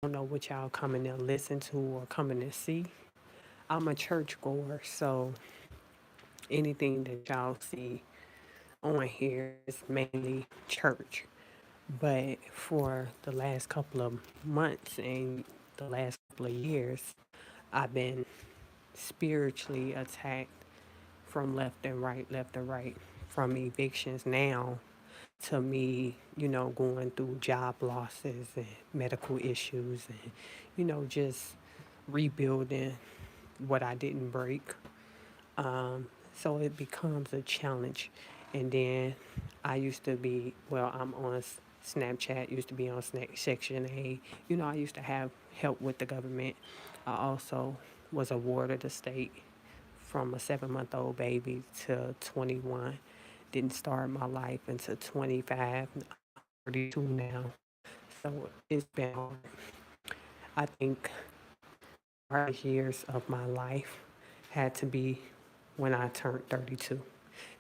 don't know what y'all coming to listen to or coming to see. I'm a churchgoer, so anything that y'all see on here is mainly church. But for the last couple of months and the last couple of years, I've been spiritually attacked from left and right, from evictions now to me, going through job losses and medical issues and, just rebuilding what I didn't break. So it becomes a challenge. And then I used to be, well, I'm on Snapchat, used to be on Section A. I used to have help with the government. I also was awarded a state from a 7-month-old baby to 21. Didn't start my life until 25. I'm 32 now. So it's been hard. I think the hardest years of my life had to be when I turned 32.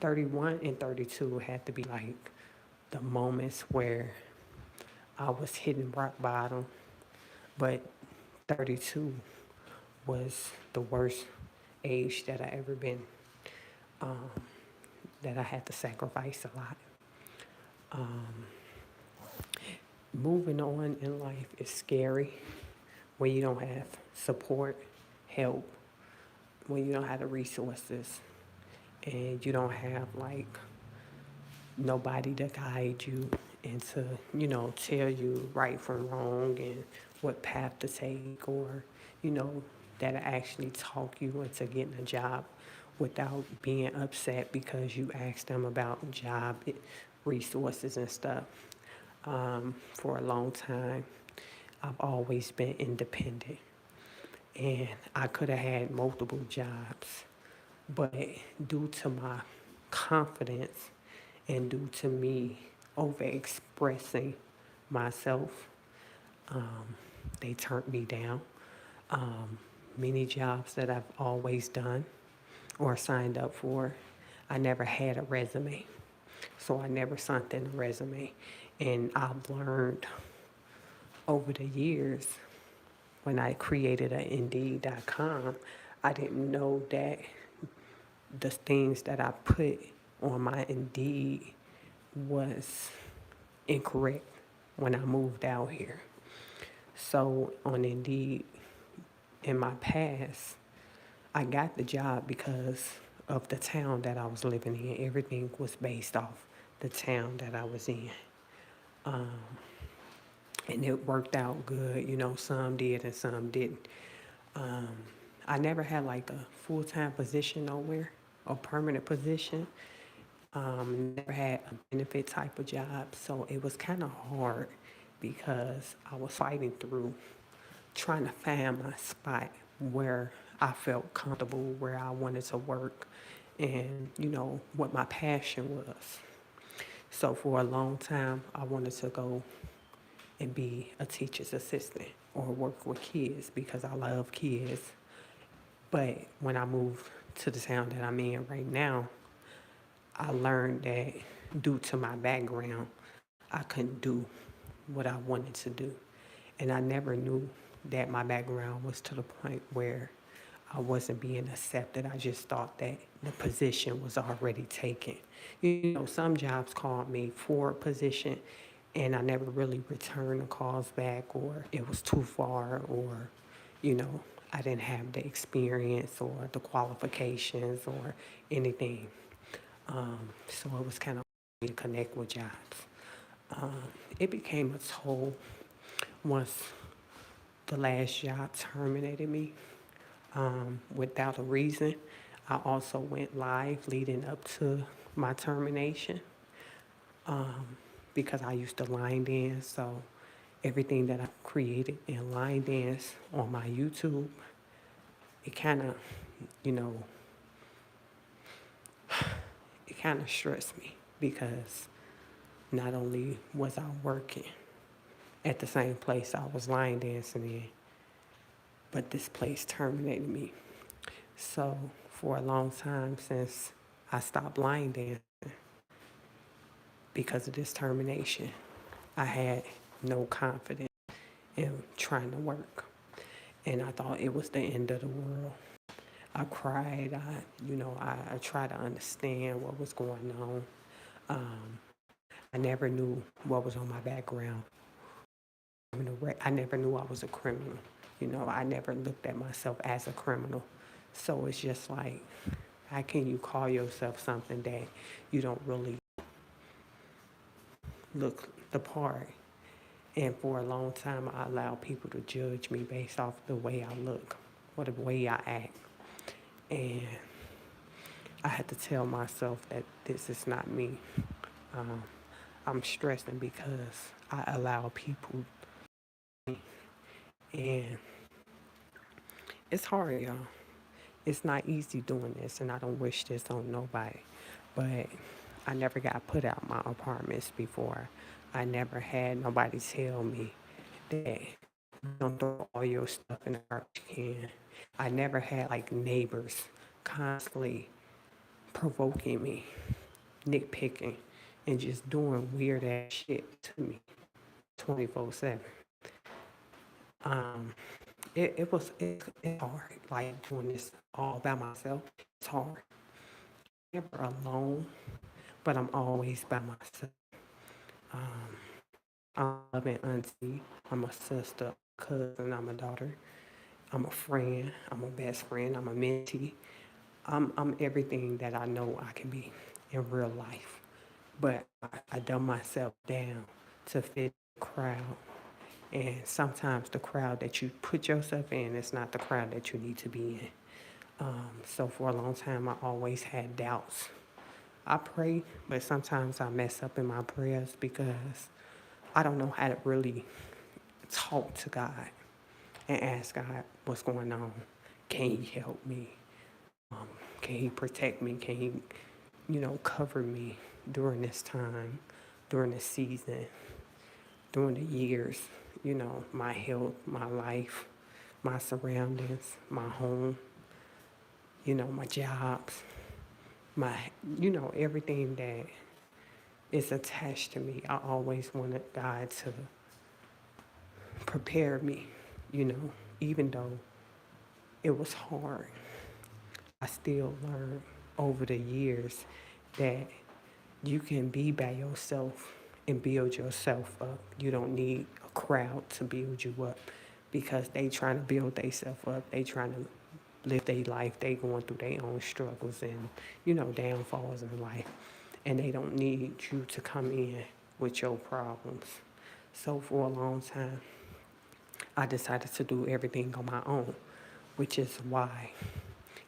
31 and 32 had to be like the moments where I was hitting rock bottom, but 32 was the worst age that I ever been, um, that I had to sacrifice a lot. Moving on in life is scary when you don't have support, help, when you don't have the resources, and you don't have like nobody to guide you and to, tell you right from wrong and what path to take, or, you know, that actually talk you into getting a job without being upset because you asked them about job resources and stuff. For a long time, I've always been independent, and I could have had multiple jobs, but due to my confidence and due to me overexpressing myself, um, they turned me down. Many jobs that I've always done or signed up for, I never had a resume. So I never sent in a resume. And I've learned over the years when I created a Indeed.com, I didn't know that the things that I put on my Indeed was incorrect when I moved out here. So on Indeed, in my past, I got the job because of the town that I was living in. Everything was based off the town that I was in. And it worked out good. Some did and some didn't. Um, I never had like a full-time position nowhere, a permanent position. Never had a benefit type of job, so it was kind of hard because I was fighting through trying to find my spot where I felt comfortable, where I wanted to work, and what my passion was. So for a long time, I wanted to go and be a teacher's assistant or work with kids because I love kids. But when I moved to the town that I'm in right now, I learned that due to my background, I couldn't do what I wanted to do. And I never knew that my background was to the point where I wasn't being accepted. I just thought that the position was already taken. Some jobs called me for a position and I never really returned the calls back, or it was too far, or, you know, I didn't have the experience or the qualifications or anything. So it was kind of hard to connect with jobs. Um, it became a toll once the last job terminated me without a reason. I also went live leading up to my termination because I used to line dance. So everything that I created in line dance on my YouTube, it kind of, you know, it kind of stressed me because not only was I working at the same place I was line dancing in, but this place terminated me. So for a long time since I stopped line dancing because of this termination, I had no confidence and trying to work. And I thought it was the end of the world. I cried. I tried to understand what was going on. Um, I never knew what was on my background. I never knew I was a criminal. I never looked at myself as a criminal. So it's just like, how can you call yourself something that you don't really look the part? And for a long time, I allowed people to judge me based off the way I look or the way I act. And I had to tell myself that this is not me. Um, I'm stressing because I allow people, and it's hard, y'all. It's not easy doing this, and I don't wish this on nobody. But I never got put out my apartments before. I never had nobody tell me that don't throw all your stuff in the garbage can. I never had like neighbors constantly provoking me, nitpicking, and just doing weird ass shit to me 24/7. Um, it's hard, like doing this all by myself. It's hard. I'm never alone, but I'm always by myself. Um, I'm a loving auntie. I'm a sister, cousin. I'm a daughter. I'm a friend. I'm a best friend. I'm a mentee. I'm everything that I know I can be in real life. But I dumb myself down to fit the crowd. And sometimes the crowd that you put yourself in is not the crowd that you need to be in. So for a long time, I always had doubts. I pray, but sometimes I mess up in my prayers because I don't know how to really talk to God and ask God what's going on. Can He help me? Um, can He protect me? Can He, cover me during this time, during this season, during the years? My health, my life, my surroundings, my home, my jobs, my, everything that is attached to me. I always wanted God to prepare me, even though it was hard. I still learned over the years that you can be by yourself and build yourself up. You don't need a crowd to build you up because they trying to build themselves up. They trying to live their life. They going through their own struggles and, downfalls in life. And they don't need you to come in with your problems. So for a long time, I decided to do everything on my own, which is why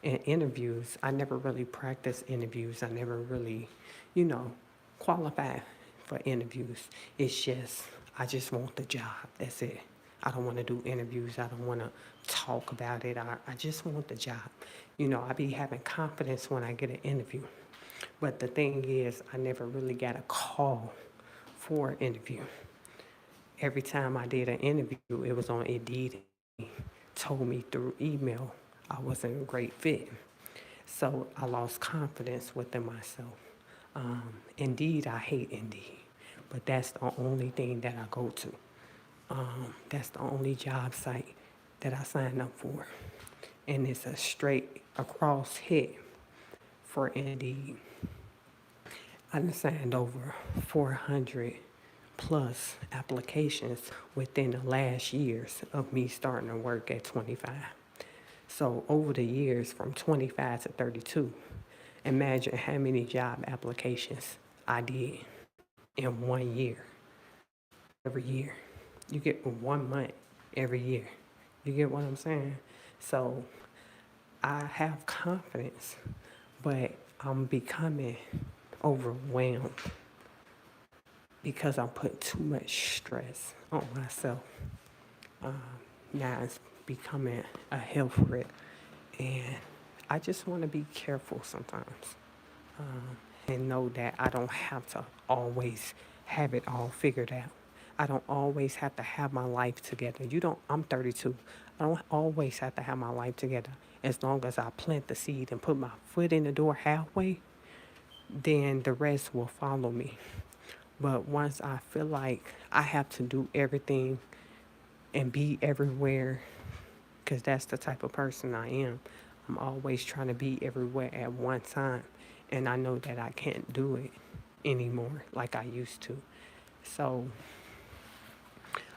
in interviews, I never really practiced interviews. I never really, you know, qualified for interviews. It's just, I just want the job. That's it. I don't want to do interviews. I don't want to talk about it. I just want the job. I be having confidence when I get an interview. But the thing is, I never really got a call for an interview. Every time I did an interview, it was on Indeed. Told me through email I wasn't a great fit. So I lost confidence within myself. Indeed, I hate Indeed, but that's the only thing that I go to. That's the only job site that I sign up for. And it's a straight across hit for Indeed. I done signed over 400 plus applications within the last years of me starting to work at 25. So over the years from 25 to 32, imagine how many job applications I did in 1 year, every year. You get 1 month every year. You get what I'm saying? So I have confidence, but I'm becoming overwhelmed because I'm putting too much stress on myself. Um, Now it's becoming a health risk, and I just want to be careful sometimes, and know that I don't have to always have it all figured out. I don't always have to have my life together. I'm 32. I don't always have to have my life together. As long as I plant the seed and put my foot in the door halfway, then the rest will follow me. But once I feel like I have to do everything and be everywhere because that's the type of person I am. I'm always trying to be everywhere at one time. And I know that I can't do it anymore like I used to. So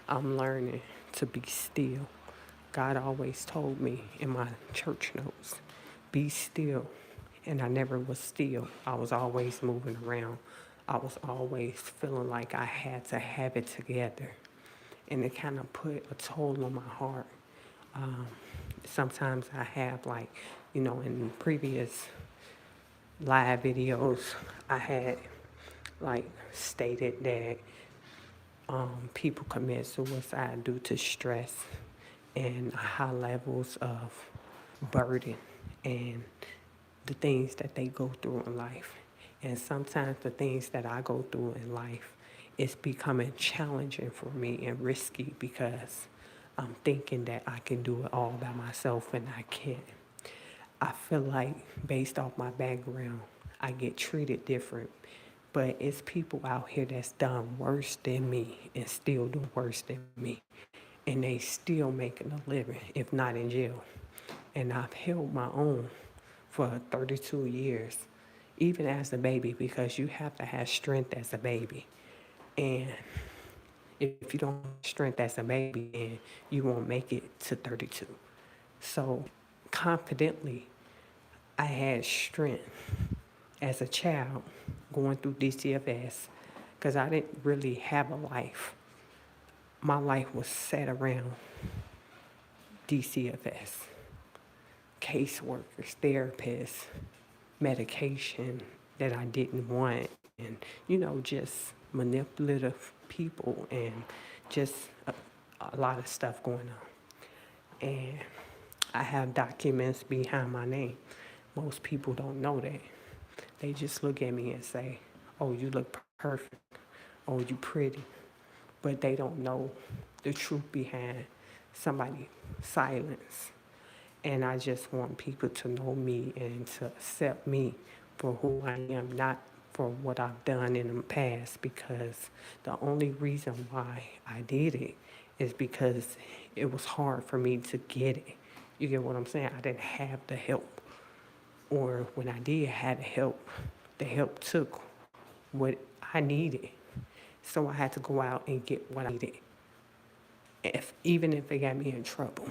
I'm learning to be still. God always told me in my church notes, be still. And I never was still. I was always moving around. I was always feeling like I had to have it together. And it kind of put a toll on my heart. Um, Sometimes I have, like, in previous live videos, I had like stated that people commit suicide due to stress and high levels of burden and the things that they go through in life. And sometimes the things that I go through in life is becoming challenging for me and risky because I'm thinking that I can do it all by myself and I can't. I feel like based off my background, I get treated different. But it's people out here that's done worse than me and still do worse than me. And they still making a living, if not in jail. And I've held my own for 32 years, even as a baby, because you have to have strength as a baby. And if you don't have strength as a baby, then you won't make it to 32. So confidently, I had strength as a child going through DCFS because I didn't really have a life. My life was set around DCFS, caseworkers, therapists, medication that I didn't want, and, just manipulative people and just a lot of stuff going on. And I have documents behind my name. Most people don't know that. They just look at me and say, oh, you look perfect. Oh, you pretty. But they don't know the truth behind somebody's silence. And I just want people to know me and to accept me for who I am, not for what I've done in the past, because the only reason why I did it is because it was hard for me to get it. You get what I'm saying? I didn't have the help. Or when I did have the help took what I needed. So I had to go out and get what I needed, even if it got me in trouble.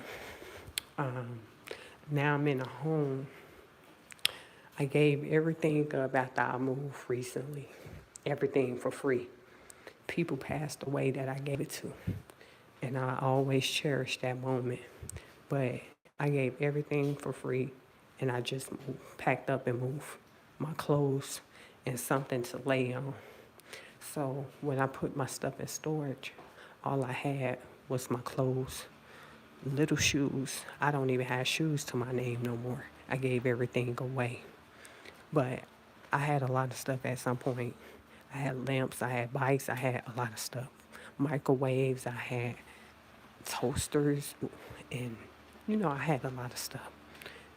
Now I'm in a home. I gave everything up after I moved recently, everything for free. People passed away that I gave it to, and I always cherish that moment. But I gave everything for free, and I just packed up and moved my clothes and something to lay on. So when I put my stuff in storage, all I had was my clothes, little shoes. I don't even have shoes to my name no more. I gave everything away. But I had a lot of stuff at some point. I had lamps, I had bikes, I had a lot of stuff. Microwaves, I had toasters, and I had a lot of stuff.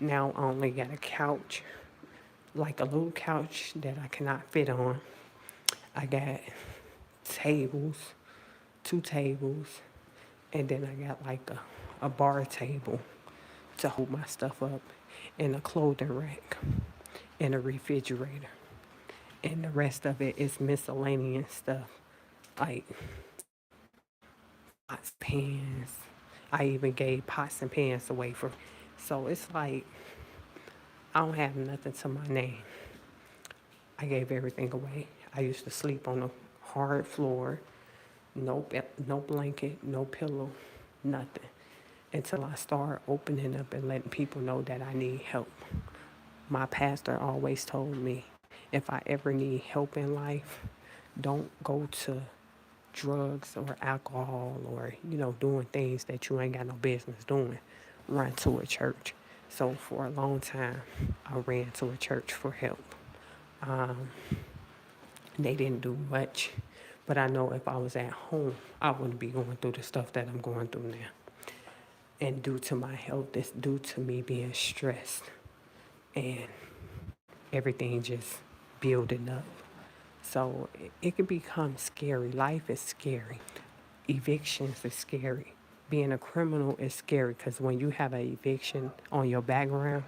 Now I only got a couch, like a little couch that I cannot fit on. I got tables, 2 tables, and then I got like a bar table to hold my stuff up, and a clothing rack, and a refrigerator. And the rest of it is miscellaneous stuff, like pots, pans. I even gave pots and pans away for. So it's like I don't have nothing to my name. I gave everything away. I used to sleep on a hard floor, no blanket, no pillow, nothing. Until I start opening up and letting people know that I need help. My pastor always told me, if I ever need help in life, don't go to drugs or alcohol or, doing things that you ain't got no business doing. Run to a church. So for a long time, I ran to a church for help. They didn't do much, but I know if I was at home, I wouldn't be going through the stuff that I'm going through now. And due to my health, it's due to me being stressed and everything just building up. So it can become scary. Life is scary. Evictions are scary. being a criminal is scary because when you have an eviction on your background,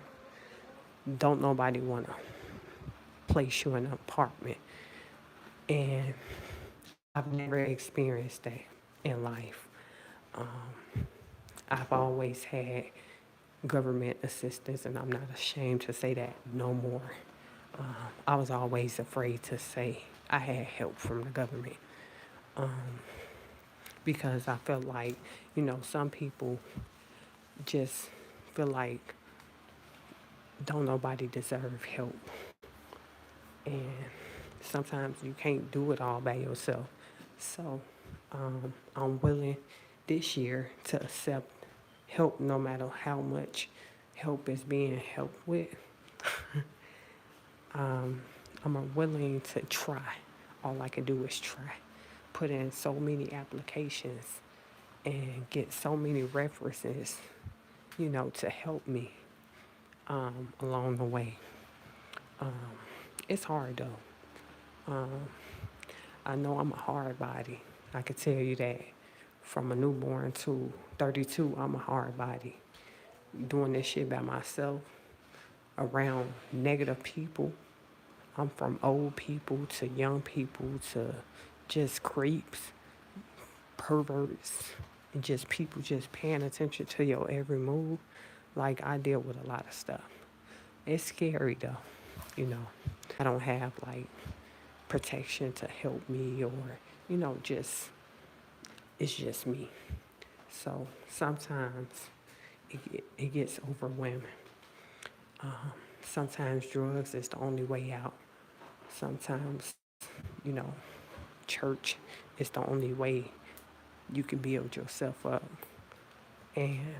don't nobody want to place you in an apartment. And I've never experienced that in life. I've always had government assistance, and I'm not ashamed to say that no more. I was always afraid to say I had help from the government because I felt like, some people just feel like don't nobody deserve help. And sometimes you can't do it all by yourself. So I'm willing this year to accept help no matter how much help is being helped with. I'm willing to try. All I can do is try. Put in so many applications and get so many references, to help me along the way. It's hard though. I know I'm a hard body. I can tell you that. From a newborn to 32, I'm a hard body. Doing this shit by myself, around negative people. I'm from old people to young people to just creeps, perverts, and just people just paying attention to your every move. Like, I deal with a lot of stuff. It's scary though, you know. I don't have like protection to help me or, just, it's just me. So sometimes it gets overwhelming. Sometimes drugs is the only way out. Sometimes, you know, church is the only way you can build yourself up. And,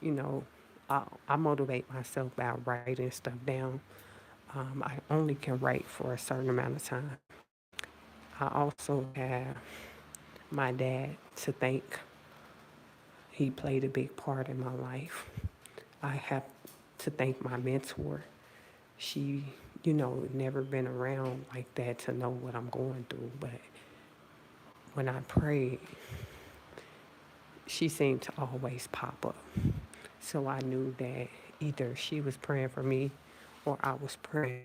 you know, I motivate myself by writing stuff down. I only can write for a certain amount of time. I also have my dad to thank. He played a big part in my life. I have to thank my mentor. She, never been around like that to know what I'm going through. But when I prayed, she seemed to always pop up. So I knew that either she was praying for me or I was praying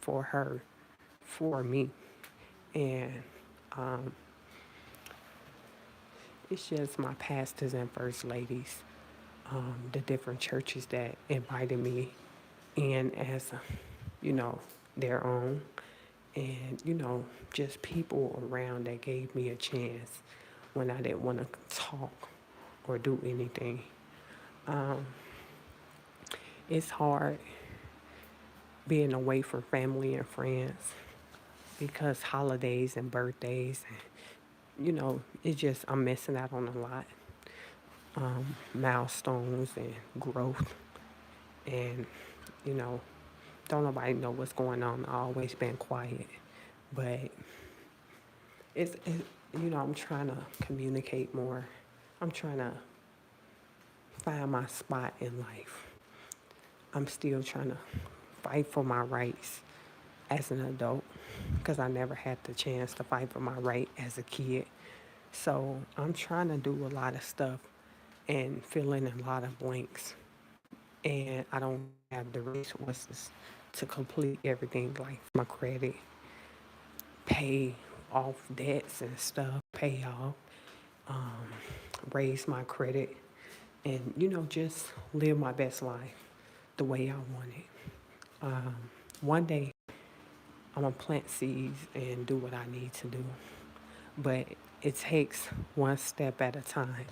for her, for me. And it's just my pastors and first ladies, the different churches that invited me in as, their own. And, just people around that gave me a chance when I didn't want to talk or do anything. It's hard being away from family and friends because holidays and birthdays, it's just, I'm missing out on a lot. Milestones and growth. And, you know, don't nobody know what's going on. I've always been quiet. But I'm trying to communicate more. I'm trying to find my spot in life. I'm still trying to fight for my rights as an adult because I never had the chance to fight for my right as a kid. So I'm trying to do a lot of stuff and fill in a lot of blanks. And I don't have the resources to complete everything like my credit, pay off debts and stuff, pay off, raise my credit, and, just live my best life the way I want it. One day, I'm going to plant seeds and do what I need to do. But it takes one step at a time.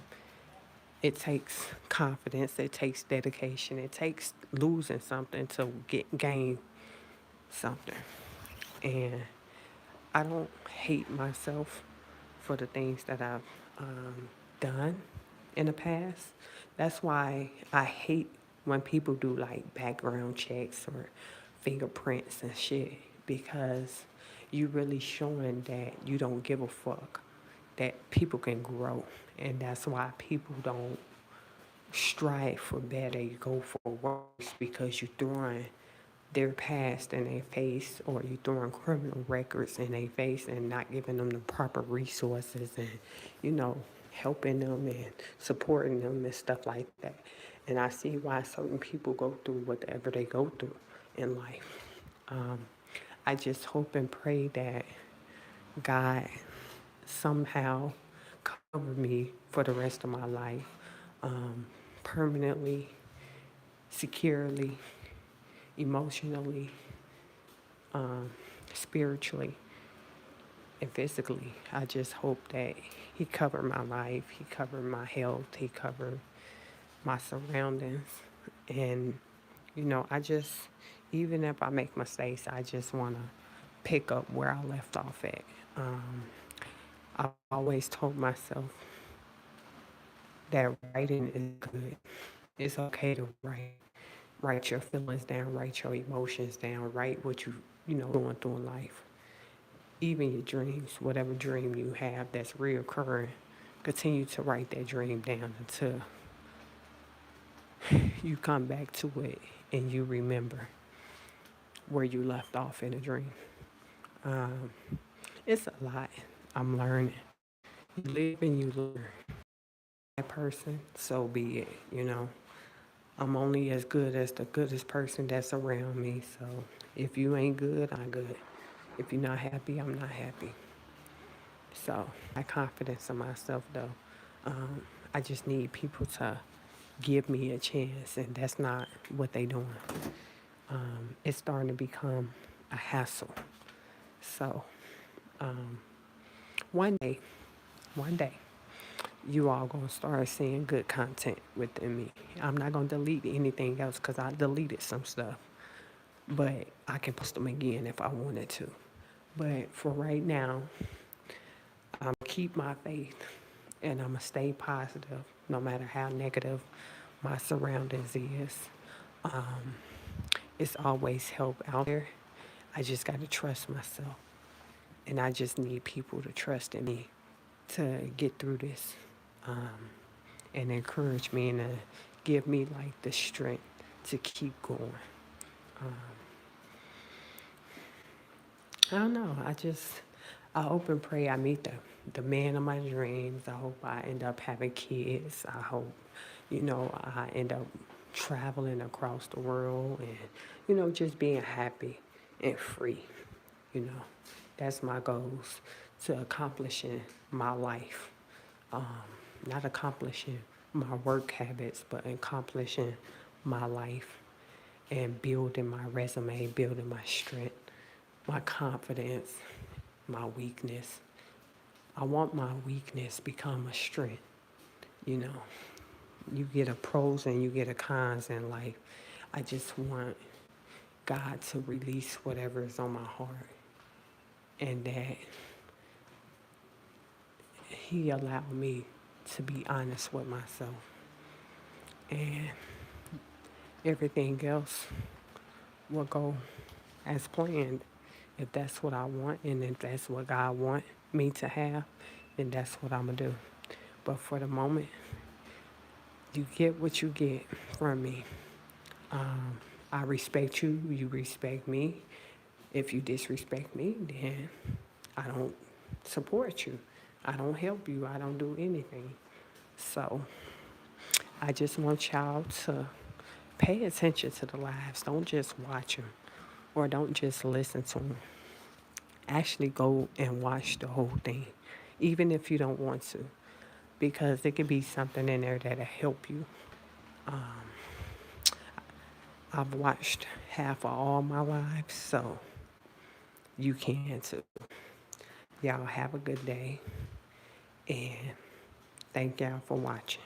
It takes confidence. It takes dedication. It takes losing something to gain something. And I don't hate myself for the things that I've done in the past. That's why I hate when people do like background checks or fingerprints and shit because you really showing that you don't give a fuck, that people can grow. And that's why people don't strive for better, you go for worse because you're throwing their past in their face or you throwing criminal records in their face and not giving them the proper resources and, helping them and supporting them and stuff like that. And I see why certain people go through whatever they go through in life. Um, I just hope and pray that God somehow cover me for the rest of my life, um, permanently, securely, emotionally, um, spiritually, and physically. I just hope that He covered my life, He covered my health, He covered my surroundings. And, I just, even if I make mistakes, I just want to pick up where I left off at. Um, I've always told myself that writing is good. It's okay to write. Write your feelings down, write your emotions down, write what going through in life. Even your dreams, whatever dream you have that's reoccurring, continue to write that dream down until you come back to it and you remember where you left off in a dream. Um, it's a lot. I'm learning. You live and you learn. That person, so be it. I'm only as good as the goodest person that's around me. So if you ain't good, I'm good. If you're not happy, I'm not happy. So I have confidence in myself though. I just need people to give me a chance, and that's not what they doing. It's starting to become a hassle. So one day, one day, you all gonna start seeing good content within me. I'm not gonna delete anything else because I deleted some stuff, but I can post them again if I wanted to. But for right now, I'm keep my faith and I'm gonna stay positive no matter how negative my surroundings is. Um, it's always help out there. I just gotta trust myself, and I just need people to trust in me to get through this, and encourage me and give me like the strength to keep going. Um, I don't know. I hope and pray I meet the man of my dreams. I hope I end up having kids. I hope, I end up traveling across the world and, just being happy and free. You know, that's my goals to accomplishing my life. Um, Not accomplishing my work habits, but accomplishing my life and building my resume, building my strength, my confidence, my weakness. I want my weakness become a strength. You know, you get a pros and you get a cons in life. I just want God to release whatever is on my heart, and that He allowed me to be honest with myself, and everything else will go as planned. If that's what I want and if that's what God want me to have, then that's what I'm going to do. But for the moment, you get what you get from me. I respect you. You respect me. If you disrespect me, then I don't support you. I don't help you. I don't do anything. So I just want y'all to pay attention to the lives. Don't just watch them or don't just listen to them. Actually go and watch the whole thing, even if you don't want to, because there could be something in there that'll help you. I've watched half of all my lives, so you can too. Y'all have a good day, and thank y'all for watching.